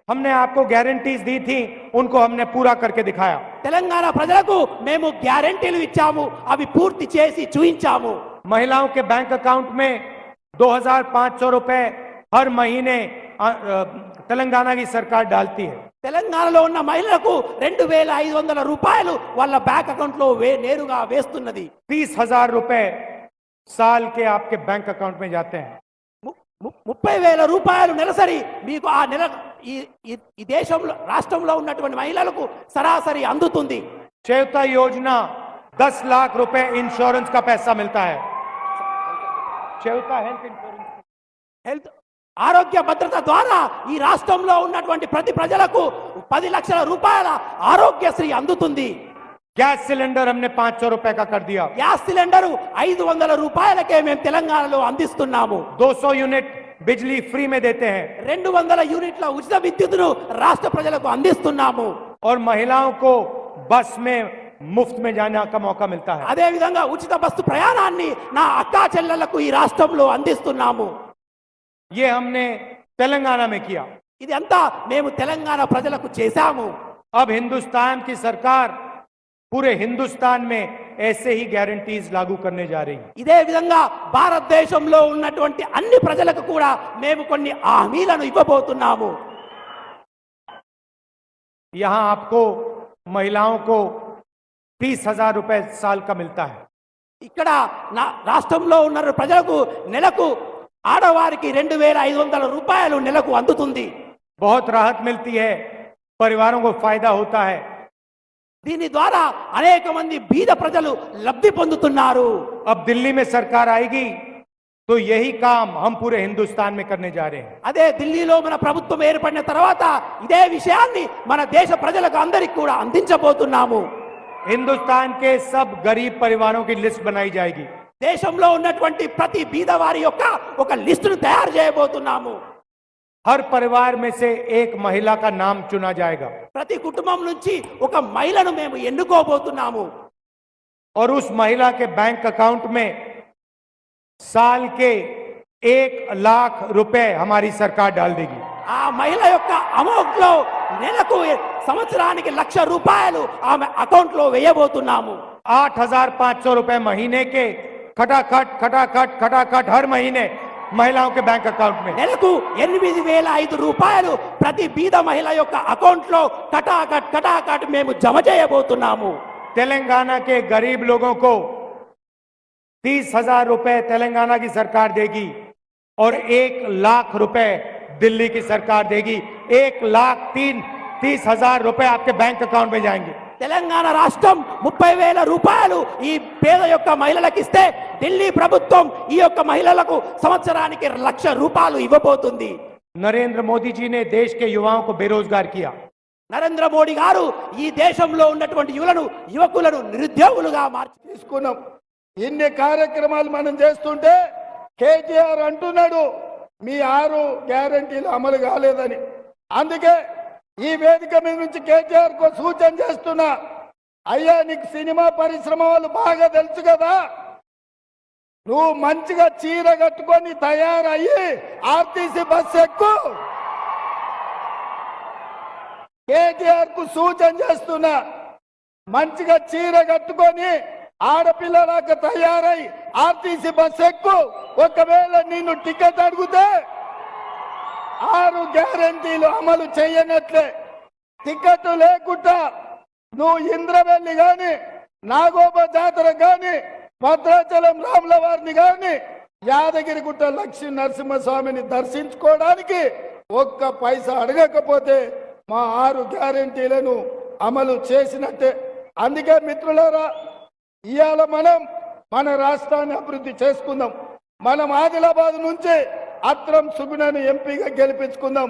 हमने आपको गारंटीज दी थी, उनको हमने पूरा करके दिखाया। తెలంగాణ ప్రజలకు మేము గ్యారెంటీలు ఇచ్చాము, అవి పూర్తి చేసి చూయించాము। महिलाओं के बैंक अकाउंट में 2500 रुपए हर महीने तेलंगाना की सरकार डालती है। తెలంగాణలో ఉన్న మహిళలకు 2500 రూపాయలు వాళ్ళ బ్యాంక్ అకౌంట్ లో నేరుగా వేస్తున్నది। 30,000 रुपए साल के आपके बैंक अकाउंट में जाते हैं। 30,000 రూపాయలు నెలసరి మీకు ఆ నెల ఈ దేశంలో రాష్ట్రంలో ఉన్నటువంటి మహిళలకు సరాసరి అందుతుంది। चेता योजना 10 लाख रुपए इंश्योरेंस का पैसा मिलता है। चेता हेल्थ इंश्योरेंस, హెల్త్ ఆరోగ్య భద్రత ద్వారా ఈ రాష్ట్రంలో ఉన్నటువంటి ప్రతి ప్రజలకు 10 లక్షల రూపాయల ఆరోగ్యశ్రీ అందుతుంది। गैस सिलेंडर हमने 500 रुपए का कर दिया। గ్యాస్ సిలిండర్ 500 రూపాయలకే మేము తెలంగాణలో అందిస్తున్నాము। 200 यूनिट बिजली फ्री में देते हैं 200 యూనిట్ల ఉచిత విద్యుత్తును రాష్ట్ర ప్రజలకు అందిస్తున్నాము। और महिलाओं को बस में मुफ्त में जाने का मौका मिलता है। అదే విధంగా ఉచిత బస్సు ప్రయాణాన్ని నా అక్కా చెల్లెళ్లకు ఈ రాష్ట్రంలో అందిస్తున్నాము। ये हमने तेलंगाना में किया। ఇది అంతా మేము తెలంగాణ ప్రజలకు చేశాము। अब हिंदुस्तान की सरकार पूरे हिंदुस्तान में ऐसे ही गारंटीज लागू करने जा रही है। ఇదే విధంగా భారతదేశంలో ఉన్నటువంటి అన్ని ప్రజలకు కూడా మేము కొన్ని హామీలను ఇవ్వబోతున్నాము। यहाँ आपको महिलाओं को 30,000 रुपए साल का मिलता है। ఇక్కడ రాష్ట్రంలో ఉన్న ప్రజలకు నెలకు ఆడవారికి 2500 రూపాయలు నెలకు అందుతుంది। बहुत राहत मिलती है, परिवारों को फायदा होता है। దీని ద్వారా అనేక మంది బీద ప్రజలు లబ్ధి పొందుతున్నారు। अब दिल्ली में सरकार आएगी तो यही काम हम पूरे हिंदुस्तान में करने जा रहे हैं। అదే ఢిల్లీలో మన ప్రభుత్వం ఏర్పడిన తర్వాత ఇదే విషయాన్ని మన దేశ ప్రజలకు అందరికీ కూడా అందించబోతున్నాము। हिंदुस्तान के सब गरीब परिवारों की लिस्ट बनाई जाएगी। దేశంలో ఉన్నటువంటి ప్రతి బీద వారి యొక్క ఒక లిస్టును తయారు చేయబోతున్నాము। हर परिवार में से एक महिला का नाम चुना जाएगा ప్రతి కుటుంబం నుంచి ఒక మహిళను మేము ఎన్నుకోబోతున్నాము। और उस महिला के बैंक अकाउंट में साल के 1 लाख रुपए हमारी सरकार डाल देगी। ఆ మహిళ యొక్క అమౌంట్ లో నెలకు సంవత్సరానికి 1,00,000 రూపాయలు ఆమె అకౌంట్ లో వేయబోతున్నాము। 8,500 रुपए महीने के खटाखट खटाखट खटाखट हर महीने महिलाओं के बैंक अकाउंट में। నెలకు 8,500 రూపాయలు ప్రతి బీద మహిళ యొక్క అకౌంట్ లో కటాకట్ కటాకట్ మేము జమ చేయబోతున్నాము। तेलंगाना के गरीब लोगों को 30,000 रुपए तेलंगाना की सरकार देगी और 1 लाख रुपए दिल्ली की सरकार देगी। 1,30,000 रुपए आपके बैंक अकाउंट में जाएंगे। తెలంగాణ రాష్ట్రం 30,000 రూపాయలు ఈ పేద యొక్క మహిళలకు ఇస్తే ఢిల్లీ ప్రభుత్వం ఈ యొక్క మహిళలకు సంవత్సరానికి 1,00,000 రూపాయలు ఇవ్వబోతుంది। नरेंद्र मोदी जी ने देश के युवाओं को बेरोजगार किया। నరేంద్ర మోడీ గారు ఈ దేశంలో ఉన్నటువంటి యువకులను నిరుద్యోగులుగా మార్చి తీసుకున్నాం। ఇన్ని కార్యక్రమాలు మనం చేస్తుంటే కేటీఆర్ అంటున్నాడు మీ 6 గ్యారెంటీలు అమలు కాలేదని। అందుకే ఈ వేదిక మీద నుంచి కేటీఆర్ కు సూచన చేస్తున్నా, అయ్యా నీకు సినిమా పరిశ్రమ వాళ్ళు బాగా తెలుసు కదా, నువ్వు మంచిగా చీర కట్టుకొని తయారయ్యి ఆర్టీసీ బస్ ఎక్కు। కేటీఆర్ కు సూచన చేస్తున్నా, మంచిగా చీర కట్టుకొని ఆడపిల్లలాగా తయారై ఆర్టీసీ బస్ ఎక్కు। ఒకవేళ నిన్ను టికెట్ అడిగితే 6 గ్యారెంటీలు అమలు చేయనట్లే। టికెట్ లేకుండా నువ్వు ఇంద్రవెల్లి గాని, నాగోబ జాతర గాని, భద్రాచలం రాముల వారిని గాని, యాదగిరిగుట్ట లక్ష్మీ నరసింహస్వామిని దర్శించుకోవడానికి ఒక్క పైసా అడగకపోతే మా 6 గ్యారెంటీలను అమలు చేసినట్టే। అందుకే మిత్రులారా, ఇవాళ మనం మన రాష్ట్రాన్ని అభివృద్ధి చేసుకుందాం। మనం ఆదిలాబాద్ నుంచి అత్రం సుగుణను ఎంపీగా గెలిపించుకుందాం।